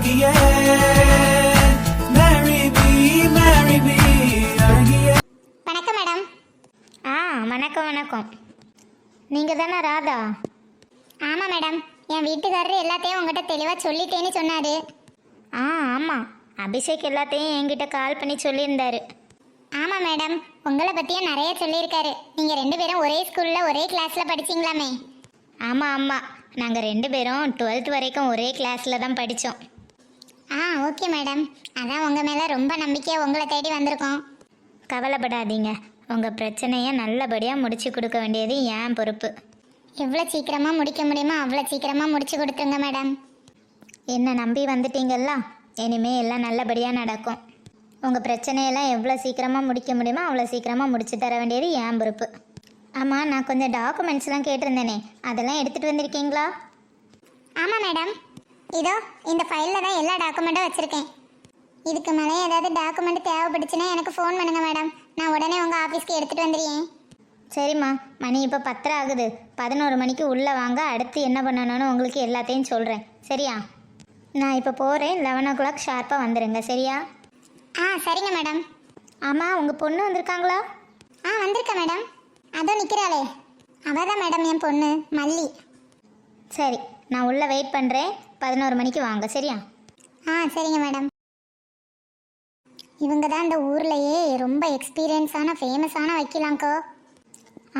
அழகியே marry me அழகியே. வணக்கம் madam. வணக்கம் வணக்கம். நீங்கள் தானே ராதா? ஆமாம் மேடம், என் வீட்டுக்காரரு எல்லாத்தையும் உங்கள்கிட்ட தெளிவாக சொல்லிட்டேன்னு சொன்னார். ஆமாம், அபிஷேக் எல்லாத்தையும் என்கிட்ட கால் பண்ணி சொல்லியிருந்தாரு. ஆமாம் மேடம், உங்களை பற்றியும் நிறைய சொல்லியிருக்காரு. நீங்கள் 2 பேரும் ஒரே ஸ்கூலில் ஒரே கிளாஸில் படிச்சிங்களாமே. ஆமாம், நாங்கள் 2 பேரும் 12th வரைக்கும் ஒரே கிளாஸில் தான் படித்தோம். ஓகே மேடம், அதான் உங்கள் மேலே ரொம்ப நம்பிக்கையாக உங்களை தேடி வந்திருக்கோம். கவலைப்படாதீங்க, உங்கள் பிரச்சனையை நல்லபடியாக முடிச்சு கொடுக்க வேண்டியது என் பொறுப்பு. எவ்வளோ சீக்கிரமாக முடிக்க முடியுமோ அவ்வளோ சீக்கிரமாக முடிச்சு கொடுத்துருங்க மேடம். என்னை நம்பி வந்துட்டீங்களா, இனிமேல் எல்லாம் நல்லபடியாக நடக்கும். உங்கள் பிரச்சனையெல்லாம் எவ்வளோ சீக்கிரமாக முடிக்க முடியுமோ அவ்வளோ சீக்கிரமாக முடிச்சு தர வேண்டியது என் பொறுப்பு. ஆமாம், நான் கொஞ்சம் டாக்குமெண்ட்ஸ்லாம் கேட்டிருந்தேனே, அதெல்லாம் எடுத்துகிட்டு வந்திருக்கீங்களா? ஆமாம் மேடம், இதோ இந்த ஃபைலில் தான் எல்லா டாக்குமெண்ட்டும் வச்சுருக்கேன். இதுக்கு மேலே ஏதாவது டாக்குமெண்ட் தேவைப்பட்டுச்சுன்னா எனக்கு ஃபோன் பண்ணுங்கள் மேடம், நான் உடனே உங்கள் ஆஃபீஸ்க்கு எடுத்துகிட்டு வந்துடுறேன். சரிம்மா, மணி இப்போ 10 ஆகுது. 11 மணிக்கு உள்ளே வாங்க, அடுத்து என்ன பண்ணணும்னு உங்களுக்கு எல்லாத்தையும் சொல்கிறேன். சரியா? நான் இப்போ போகிறேன், 11 o'clock ஷார்ப்பாக வந்துடுங்க. சரியா? சரிங்க மேடம். ஆமாம், உங்கள் பொண்ணு வந்திருக்காங்களா? வந்திருக்கேன் மேடம், அதோ நிற்கிறாளே, அவள் தான் மேடம் என் பொண்ணு மல்லி. சரி, நான் உள்ளே வெயிட் பண்ணுறேன், 11 மணிக்கு வாங்க. சரியா? சரிங்க மேடம். இவங்க தான் இந்த ஊர்லேயே ரொம்ப எக்ஸ்பீரியன்ஸான ஃபேமஸான வக்கீலாங்கோ.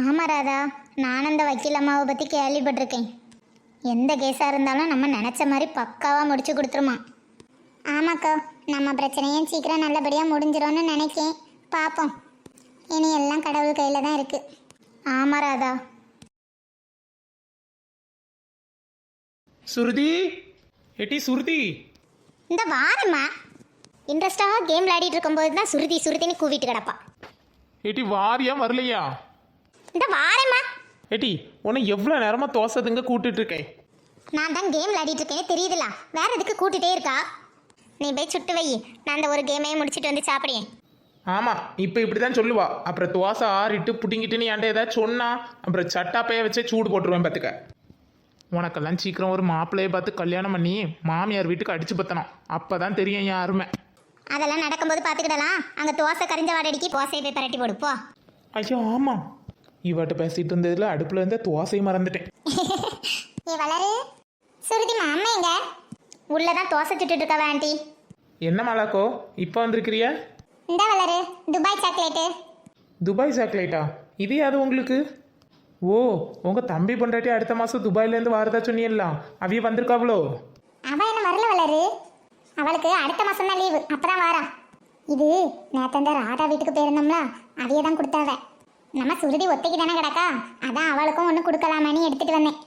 ஆமாம் ராதா, நான் அந்த வக்கீல் அம்மாவை பற்றி கேள்விப்பட்டிருக்கேன். எந்த கேஸாக இருந்தாலும் நம்ம நினச்ச மாதிரி பக்காவாக முடிச்சு கொடுத்துருமா. ஆமாக்கோ, நம்ம பிரச்சனையும் சீக்கிரம் நல்லபடியாக முடிஞ்சிடும்னு நினைக்கேன். பார்ப்போம், இனி எல்லாம் கடவுள் கையில் தான் இருக்குது. ஆமாம் ராதா. சுருதி, ஏட்டி சுருதி. இந்த வாரம்மா இன்ட்ரெஸ்டாக கேம் விளையாடிட்டு இருக்கும்போது தான் சுருதின்னு கூவிட்டு கிடப்பா. ஏட்டி வாரியா வரலையா? இந்த வாரம்மா. ஏட்டி உன்னை எவ்வளோ நேரமாக தோசைங்க கூப்பிட்டுட்டு இருக்கேன். நான் தான் கேம் விளையாடிட்டு இருக்கேனே தெரியுதுல, வேற எதுக்கு கூட்டிகிட்டே இருக்கா? நீ போய் சுட்டு வை, நான் அந்த ஒரு கேமையே முடிச்சுட்டு வந்து சாப்பிடுவேன். ஆமாம், இப்போ இப்படி தான் சொல்லுவா. அப்புறம் தோசை ஆறிட்டு புட்டிங்கிட்டுன்னு என்கிட்ட ஏதாவது சொன்னா அப்புறம் சட்டாப்பைய வச்சே சூடு போட்டுருவேன். பார்த்துக்க, உனக்கெல்லாம் சீக்கிரம் ஒரு மாப்பிள்ளையை பார்த்து கல்யாணம் பண்ணி மாமியார் வீட்டுக்கு அடிச்சு பற்றணும். அப்போ தான் தெரியும் என் அருமை. அதெல்லாம் நடக்கும்போது பார்த்துக்கிடலாம். அங்கே தோசை கரிஞ்ச வாடடிக்கு தோசையை போய் பரட்டி போடு போ. ஐயோ ஆமாம், இவட்ட பேசிட்டு இருந்ததுல அடுப்பில் இருந்த தோசையை மறந்துட்டேன். நீ வளரு. சுருதிமா அம்மா எங்க? உள்ளதான் தோசை சுட்டுட்டு இருக்கவா ஆண்டி. என்ன மாலாக்கோ இப்போ வந்திருக்கிறியா? இந்த வளரு, துபாய் சாக்லேட்டு. துபாய் சாக்லேட்டா? இது அது உங்களுக்கு? ஓ, உங்கள் தம்பி பொண்டாட்டி அடுத்த மாதம் துபாயிலேருந்து வாரதா சொன்னியல்லாம், அவைய வந்திருக்காவளோ? அவள் என்ன வரல வளரு, அவளுக்கு அடுத்த மாதம் தான் லீவு, அப்பதான் வாரா. இது நேற்று ராதா வீட்டுக்கு போயிருந்தோம்ல, அவைய தான் கொடுத்தாவ. நம்ம சுருதி ஒத்தைக்கு தானே கிடக்கா, அதான் அவளுக்கும் ஒன்று கொடுக்கலாமான்னு எடுத்துட்டு வந்தேன்.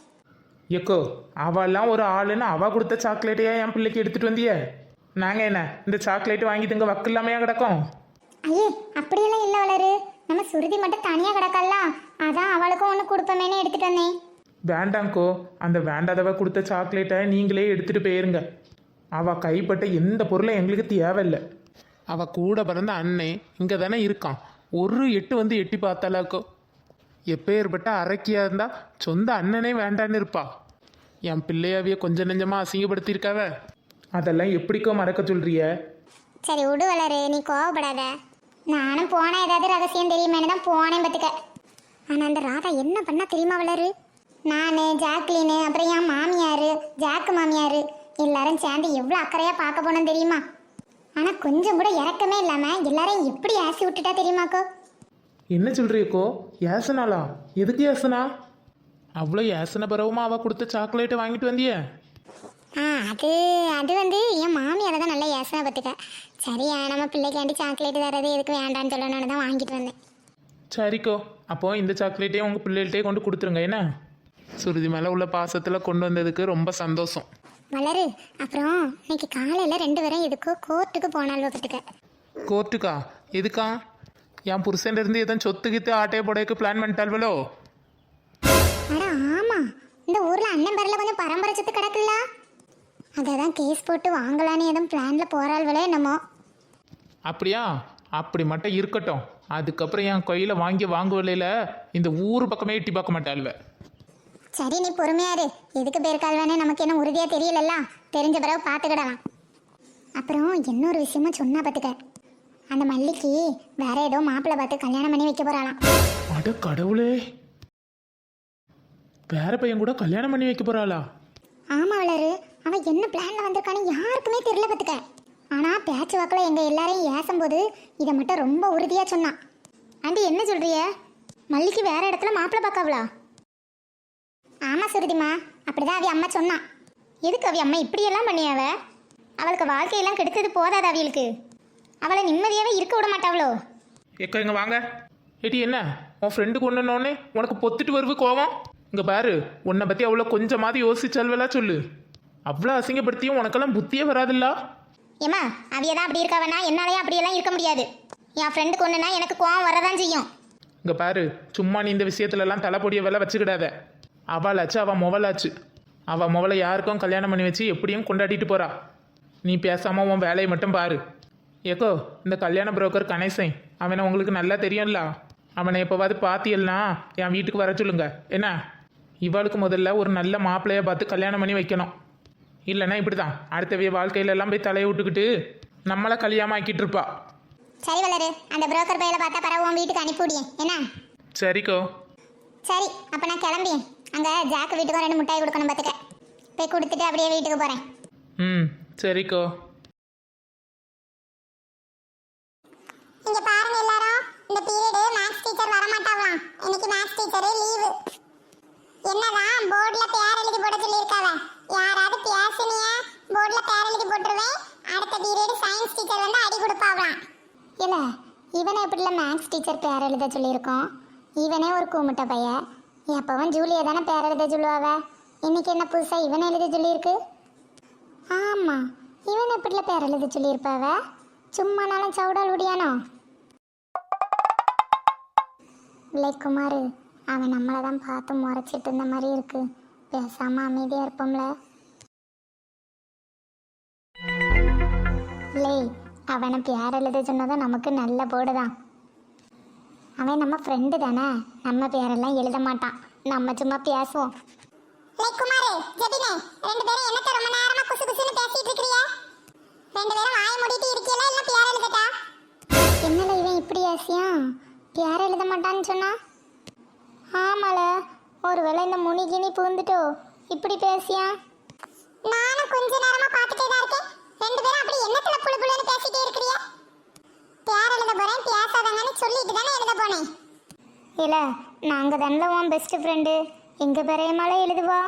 எக்கோ, அவெல்லாம் ஒரு ஆளுன்னு அவள் கொடுத்த சாக்லேட்டையா என் பிள்ளைக்கு எடுத்துகிட்டு வந்திய? நாங்கள் என்ன இந்த சாக்லேட்டு வாங்கி திங்க வக்கு இல்லாமையா கிடக்கும்? ஐயே, அப்படியெல்லாம் இல்லை வளரு, நம்ம சுருதி மட்டும் தனியாக கிடக்கல, அதான் அவளுக்கும் ஒன்று கொடுப்போமேனு எடுத்துட்டு வந்தேன். வேண்டாங்கோ, அந்த வேண்டாதவ கொடுத்த சாக்லேட்டை நீங்களே எடுத்துகிட்டு போயிருங்க. அவள் கைப்பட்ட எந்த பொருளும் எங்களுக்கு தேவையில்லை. அவள் கூட பிறந்த அண்ணே இங்கே தானே இருக்கான், ஒரு எட்டு வந்து எட்டி பார்த்தாலாக்கோ. எப்பேற்பட்ட அரக்கியாக இருந்தால் சொந்த அண்ணனே வேண்டான்னு இருப்பா. என் பிள்ளையாவிய கொஞ்சம் நெஞ்சமாக அசிங்கப்படுத்தியிருக்காவ, அதெல்லாம் எப்படிக்கோ மறக்க சொல்கிறிய? சரி விடு வளரு, நீ கோவப்படாத. நானும் போனால் ஏதாவது ரகசியம் தெரியுமேனு தான் போனேன் பார்த்துக்க. ஆனால் அந்த ராதா என்ன பண்ணா தெரியுமா வளரு? நான், ஜாக்லின்னு, அப்புறம் என் மாமியார், ஜாக்கு மாமியார் எல்லாரும் சேர்ந்து எவ்வளோ அக்கறையாக பார்க்க போனோம் தெரியுமா? ஆனால் கொஞ்சம் கூட இறக்கமே இல்லாமல் எல்லாரையும் எப்படி ஏசி விட்டுட்டா தெரியுமாக்கோ? என்ன சொல்கிறியக்கோ? ஏசனாலா? எதுக்கு ஏசனா? அவ்வளோ ஏசன பிறகுமா அவள் கொடுத்த சாக்லேட்டை வாங்கிட்டு வந்திய? அது வந்து என் மாமியாரை தான் நல்லா ஏசனை பார்த்துக்க. சரியா, நம்ம பிள்ளைக்காண்டி சாக்லேட்டு தரது எதுக்கு வேண்டான்னு சொல்லணும்னு தான் வாங்கிட்டு வந்தேன். சரிக்கோ, அப்போது இந்த சாக்லேட்டையும் உங்கள் பிள்ளைகள்ட்டே கொண்டு கொடுத்துருங்க. என்ன, சுருதி மேலே உள்ள பாசத்தில் கொண்டு வந்ததுக்கு ரொம்ப சந்தோஷம். வளரு, அப்புறம் இன்னைக்கு காலையில் 2 பேரும் எதுக்கோ கோர்ட்டுக்கு போனாலும் பார்த்துக்க. கோர்ட்டுக்கா? எதுக்கா? என் புருஷன்லேருந்து எதுவும் சொத்து கித்து ஆட்டையை போடையக்கு பிளான் பண்ணிட்டாள்வளோ? அட ஆமாம், இந்த ஊரில் அண்ணன் பேரில் கொஞ்சம் பரம்பரை சொத்து கிடக்குல்ல, அதை தான் கேஸ் போட்டு வாங்கலான்னு எதுவும் பிளானில் போகிறாள்வளோ என்னமோ. அப்படியா? அப்படி மட்டும் இருக்கட்டும். அதுக்கப்புறம் என் கையில் வாங்குவலையில் இந்த ஊர் பக்கமே எட்டி பார்க்க மாட்டாள்வ. சரி, நீ பொறுமையாரு. எதுக்கு பேருக்கால்வானே நமக்கு என்ன உறுதியாக தெரியலல்ல, தெரிஞ்ச பிறகு பார்த்துக்கிடலாம். அப்புறம் இன்னொரு விஷயமா சொன்னா பார்த்துக்க, அந்த மல்லிக்கு வேற ஏதோ மாப்பிள்ளை பார்த்து கல்யாணம் பண்ணி வைக்க போறாளாம். அட கடவுளே, வேற பையன் கூட கல்யாணம் பண்ணி வைக்க போறாளா? ஆமா வளரு, அவன் என்ன பிளான்ல வந்திருக்கான்னு யாருக்குமே தெரியல பார்த்துக்க. ஆனா பேச்சு வாக்கில் எங்க எல்லாரையும் ஏசும்போது இதை மட்டும் ரொம்ப உறுதியா சொன்னான். ஆண்டி என்ன சொல்றிய? மல்லிக்கு வேற இடத்துல மாப்பிள்ளை பார்க்காவளா? ஆமா சுருதிமா, அப்படிதான் அவி அம்மா சொன்னான். எதுக்கு அவி அம்மா இப்படியெல்லாம் பண்ணியாவ? அவளுக்கு வாழ்க்கையெல்லாம் கெடுத்தது போதாது அவளுக்கு. அவளை நிம்மதியாவே இருக்க விட மாட்டாவளோ? எக்கா இங்க வாங்க. ஏடி என்ன உன் ஃப்ரெண்டுக்கு ஒன்றுனோடனே உனக்கு பொத்துட்டு வருவு கோவம்? இங்க பாரு, உன்னை பத்தி அவ்வளோ கொஞ்சமாவது யோசிச்சல்வலா சொல்லு. அவ்வளோ அசிங்கப்படுத்தியும் உனக்கெல்லாம் புத்தியே வராதுல்ல? ஏமா அவியதான் அப்படி இருக்கவனா, என்னாலயும் அப்படியெல்லாம் இருக்க முடியாது. என் ஃப்ரெண்டுக்கு ஒன்றுனா எனக்கு கோவம் வரதான் செய்யும். இங்க பாரு, சும்மா நீ இந்த விஷயத்துலலாம் தலைப்பொடிய வேலை வச்சுக்கிடாத. அவளாச்சு அவள் மொவலாச்சு. அவள் மொவலை யாருக்கும் கல்யாணம் பண்ணி வச்சு எப்படியும் கொண்டாடிட்டு போறா. நீ பேசாம உன் வேலையை மட்டும் பாரு. ஏக்கோ, இந்த கல்யாண புரோக்கர் கணேசன், அவனை உங்களுக்கு நல்லா தெரியும்ல. அவனை எப்போவாது பாத்தியல்னா என் வீட்டுக்கு வர சொல்லுங்க என்ன? இவளுக்கு முதல்ல ஒரு நல்ல மாப்பிள்ளைய பார்த்து கல்யாணம் பண்ணி வைக்கணும். இல்லைன்னா இப்படிதான் அடுத்த வாழ்க்கையில எல்லாம் போய் தலையை விட்டுக்கிட்டு நம்மளை கல்யாணம் ஆக்கிட்டு இருப்பா. சரி வளரு, அந்த புரோக்கர் பையில பார்த்தா பரவ உன் வீட்டுக்கு அனுப்பிவிடியேன் என்ன? சரிக்கோ. சரி, அப்ப நான் கிளம்பியேன். அங்க ஜாக்கு வீட்டுக்கும் 2 மிட்டாய் கொடுக்கணும் பார்த்துக்க. போய் கொடுத்துட்டு அப்படியே வீட்டுக்கு போறேன். ம் சரிக்கோ. இங்க பாருங்க எல்லாரும், இந்த பீரியட் மேத்ஸ் டீச்சர் வர மாட்டாங்களாம். இன்னைக்கு மேத்ஸ் டீச்சரே லீவு. என்னதான் போர்டுல பேர் எழுதி போட சொல்லியிருக்காவ. யாராவது பேசினியா போர்டுல பேர் எழுதி போட்டுருவேன். அடுத்த பீரியட் சயின்ஸ் டீச்சர் வந்து அடி கொடுப்பாவலாம். இல்ல, இவனை எப்படில மேத்ஸ் டீச்சர் பேர் எழுத சொல்லியிருக்கோம்? இவனே ஒரு கூமுட்ட பையன். எப்பவும் ஜூலியை தானே பேர் எழுத சொல்லுவாவ. இன்னைக்கு என்ன புதுசா இவனை எழுத சொல்லியிருக்கு? ஆமா, இவன் எப்படில பேர் எழுத சொல்லியிருப்பாவ? சும்மா நாளும் சவுடால் விடியானோ? இல்லை குமார், அவன் நம்மளை தான் பார்த்து முறைச்சிட்டு இருந்த மாதிரி இருக்கு. பேசாம அமைதியா இருப்போம்ல. இல்லை, அவனை பேர் எழுத சொன்னதும் நமக்கு நல்ல போடுதான். அவன் நம்ம ஃப்ரெண்டு தானே, நம்ம பேரெல்லாம் எழுத மாட்டான். நம்ம சும்மா பேசுவோம். என்னல இவன் இப்படி ஆசியா? பேர் எழுத மாட்டான்னு சொன்னா? ஆமால, ஒருவேளை இந்த முனிகினி பூந்துட்டோ இப்படி பேசியா? நானும் கொஞ்ச நேரமா பார்த்துட்டே தான் இருக்கேன். 2 பேரும் அப்படி என்னத்துல புளு புளுன்னு பேசிட்டே இருக்கறியா? பேர் எழுத போறேன் பேசாதங்கன்னு சொல்லிட்டு தானே எழுத போனேன். இல்ல, நாங்க தானே உன் பெஸ்ட் ஃப்ரெண்டு, எங்க பெரியமாலே எழுதுவா.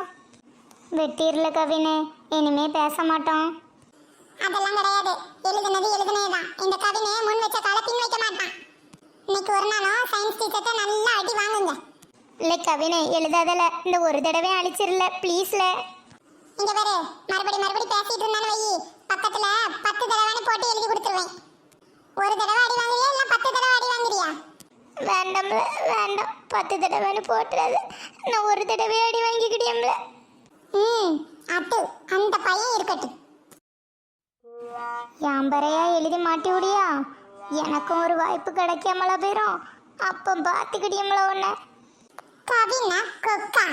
வெட்டிரல கவினே, இனிமே பேச மாட்டோம். அதெல்லாம் கிடையாது, எழுதுனது எழுதுனேதான். இந்த கவினே முன் வச்ச கால பின் வைக்க மாட்டான். இன்னைக்கு ஒரு நாளும் சயின்ஸ் டீச்சர்ட்ட நல்லா அடி வாங்குங்க. இல்லை கவினே, எழுதாதல, இந்த ஒரு தடவை அழிச்சிடல ப்ளீஸ்ல. இங்க பாரு, மறுபடி பேசிட்டு இருந்தானு வை, பக்கத்துல 10 தடவைன்னு போட்டு எழுதி கொடுத்துருவேன். ஒரு தடவை அடி வாங்குறியா இல்ல 10 தடவை அடி வாங்குறியா? வேண்டாம்ல, வேண்டாம், 10 தடவைன்னு போட்டுறாது. நான் ஒரு தடவை அடி வாங்கிக்கிட்டேன்ல. அட்டு அந்த பையன் இருக்கட்டும். யாம்பரையா எழுதி மாட்டி விடியா? எனக்கும் ஒரு வாய்ப்பு கிடைக்காமல போயிரும். அப்போ பார்த்துக்கிட்டியம்ல உன்னை. கவினா கொக்கா,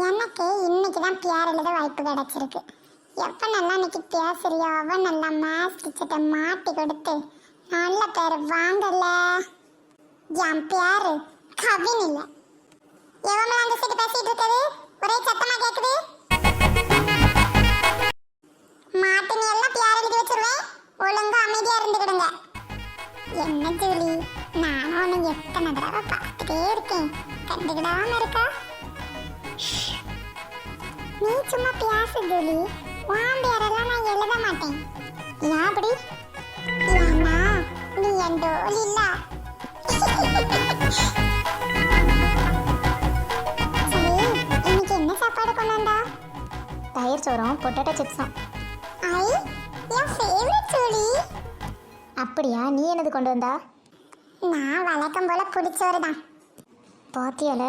எனக்கு இன்னைக்கு தான் பேர் எழுத வாய்ப்பு கிடைச்சிருக்கு. எப்போ நல்லா இன்னைக்கு பேசுறியோ அவன் நல்லா மேத்ஸ் டீச்சர்ட்ட மாட்டி கொடுத்து நல்ல பேர் வாங்கல. என் பேரு கவின் இல்லை. எவன் அந்த சைடு பேசிட்டு இருக்குது? ஒரே சத்தமா கேக்குது. மாட்டினி எல்லாம் பேர் எழுதி வச்சிருவேன். ஒழுங்கா அமைதியா இருந்துக்கிடுங்க. என்ன ஜூலி, நானும் உன்னை எத்தனை தடவை பார்த்துட்டே இருக்கேன், கண்டுக்கிடாம இருக்கா? நீ சும்மா பேசு ஜூலி, உன் பேரெல்லாம் நான் எழுத மாட்டேன். ஏன் அப்படி? ஏன்னா நீ என் டோல் இல்ல. சரி, இன்னைக்கு என்ன சாப்பாடு கொண்டு வந்தா? தயிர் சோறும் பொட்டேட்டோ சிப்ஸும். ஐ, என் ஃபேவரட் ஜூலி. அப்படியா, நீ என்னது கொண்டு வந்தா? நான் வழக்கம் போல புளிச்சோறு தான். பாத்தியால,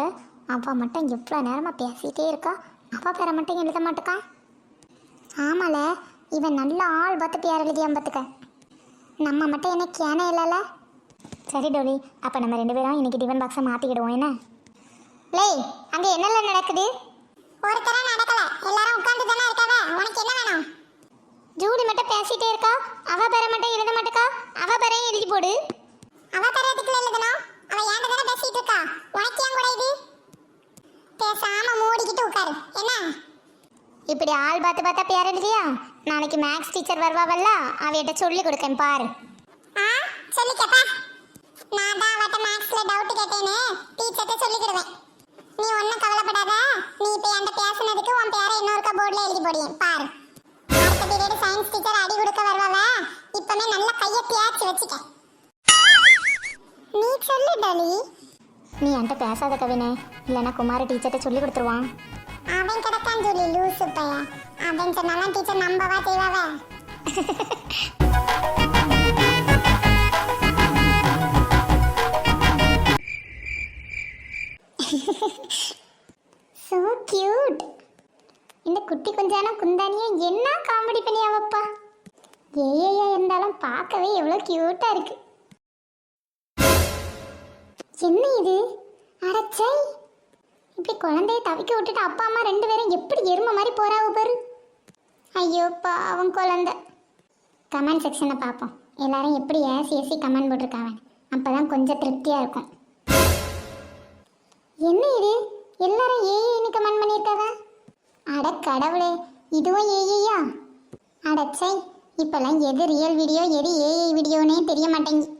அவ மட்டும் எவ்வளோ நேரமாக பேசிகிட்டே இருக்கா, அவ பேரை மட்டும் எழுத மாட்டேக்கா. ஆமால, இவன் நல்ல ஆள் பார்த்து பேர் எழுதியான் பார்த்துக்க. நம்ம மட்டும் என்ன கேன இல்லைல்ல. சரி டோலி, அப்போ நம்ம 2 பேரும் இன்னைக்கு டிஃபன் பாக்ஸை மாற்றிக்கிடுவோம் என்ன? லே, அங்கே என்னெல்லாம் நடக்குது? ஒருத்தர நடக்கல, எல்லாரும் உட்காந்து தானே இருக்காவ. உனக்கு என்ன வேணும்? ஜூலி மட்டும் பேசிட்டே இருக்கா. அவ பேரை மட்டும் எழுத மாட்டேக்கா. அவ பேரையும் எழுதி போடு. அவ பேரை எதுக்குள்ள எழுதணும்? அவ ஏன்ட தானே பேசிட்டு இருக்கா. உனக்கு ஏன் கூட இது? பேசாம மூடிக்கிட்டு உட்காரு என்ன. இப்படி ஆள் பார்த்து பார்த்தா பேர் எழுதியா? நாளைக்கு மேக்ஸ் டீச்சர் வருவாவல்ல, அவையிட்ட சொல்லி கொடுக்கேன் பாரு. சொல்லிக்கப்பா. நான் தான் அவட்ட மேக்ஸ்ல டவுட் கேட்டேனே, டீச்சர்ட்ட சொல்லிக்கிடுவேன். நீ ஒன்றும் கவலைப்படாத. நீ இப்போ என்கிட்ட பேசுனதுக்கு உன் பேரை இன்னொருக்கா போர்டில் எழுதி போடுவேன் பாரு. அடுத்த பீரியட் சயின்ஸ் டீச்சர் அடி கொடுக்க வருவாவ. இப்பமே நல்ல கையை தேய்ச்சி வச்சுக்க. நீ சொல்லு டாலி. நீ என்கிட்ட பேசாத கவினே, இல்லைன்னா குமார டீச்சர்கிட்ட சொல்லி கொடுத்துருவான். அவன் கிடக்கான் சொல்லி லூசு பையன். அவன் சொன்னாலும் டீச்சர் நம்பவா செய்வாவ. So cute. இந்த குட்டி கொஞ்சான குந்தானியை என்ன காமெடி பண்ணி அவப்பா. ஏயா இருந்தாலும் பார்க்கவே எவ்வளோ கியூட்டா இருக்கு. என்ன இது? அடச்சை, இப்படி குழந்தைய தவிக்க விட்டுட்டு அப்பா அம்மா ரெண்டு பேரும் எப்படி எருமை மாதிரி போறாவு பாரு. ஐயோ பாவம் குழந்தை. கமெண்ட் செக்ஷனை பார்ப்போம். எல்லாரும் எப்படி ஏசி ஏசி கமெண்ட் போட்டிருக்காங்க. அப்பதான் கொஞ்சம் திருப்தியா இருக்கும். என்ன இது? எல்லாரும் ஏன்னு கமெண்ட் பண்ணியிருக்காங்க. அட கடவுளே, இதுவும் ஏஐயா? அடச்சை, இப்பெல்லாம் எது ரியல் வீடியோ எது ஏஐ வீடியோனே தெரிய மாட்டேங்குது.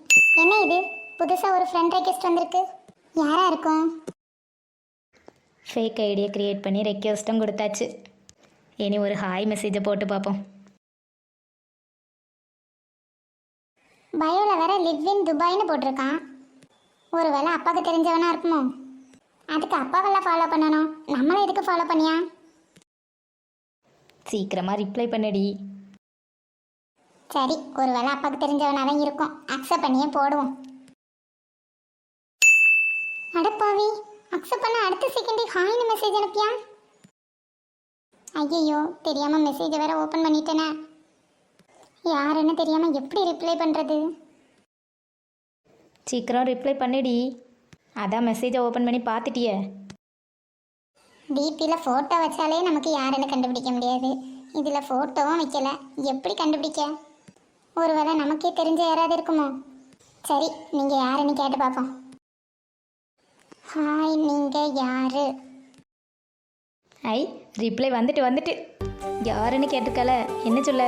என்ன இது? புதுசாக ஒரு ஃப்ரெண்ட் ரெக்வெஸ்ட் வந்திருக்கு. யாரா இருக்கும்? ஃபேக் ஐடியை க்ரியேட் பண்ணி ரெக்வெஸ்ட்டும் கொடுத்தாச்சு. இனி ஒரு ஹாய் மெசேஜை போட்டு பார்ப்போம். பயோவில் வேற லிவ் இன் துபாய்னு போட்டிருக்கான். ஒருவேளை அப்பாவுக்கு தெரிஞ்சவனா இருக்குமோ? அதுக்கு அப்பாவெல்லாம் ஃபாலோ பண்ணணும், நம்மளை எதுக்கு ஃபாலோ பண்ணியா? சீக்கிரமாக ரிப்ளை பண்ணடி. சரி, ஒருவேளை அப்பாவுக்கு தெரிஞ்சவனா தான் இருக்கும். அக்செப்ட் பண்ணியே போடுவோம். அடப்பாவி, அக்செப்ட் பண்ண அடுத்த செகண்டே ஹாய்னு மெசேஜ் அனுப்பியா? ஐயோ, தெரியாமல் மெசேஜை வேற ஓப்பன் பண்ணிட்டேனே. யாருன்னு தெரியாமல் எப்படி ரிப்ளை பண்ணுறது? சீக்கிரம் ரிப்ளை பண்ணிடி. அதான் மெசேஜை ஓப்பன் பண்ணி பார்த்துட்டியே. டிபியில் ஃபோட்டோ வச்சாலே நமக்கு யாருன்னு கண்டுபிடிக்க முடியாது. இதில் ஃபோட்டோவும் வைக்கல, எப்படி கண்டுபிடிக்க? ஒருவேளை நமக்கே தெரிஞ்ச யாராவது இருக்குமோ? சரி, நீங்கள் யாருன்னு கேட்டு பார்ப்போம். ஹாய், நீங்கள் யாரு? ஐ, ரிப்ளை வந்துட்டு யாருன்னு கேட்டிருக்கல, என்ன சொல்ல?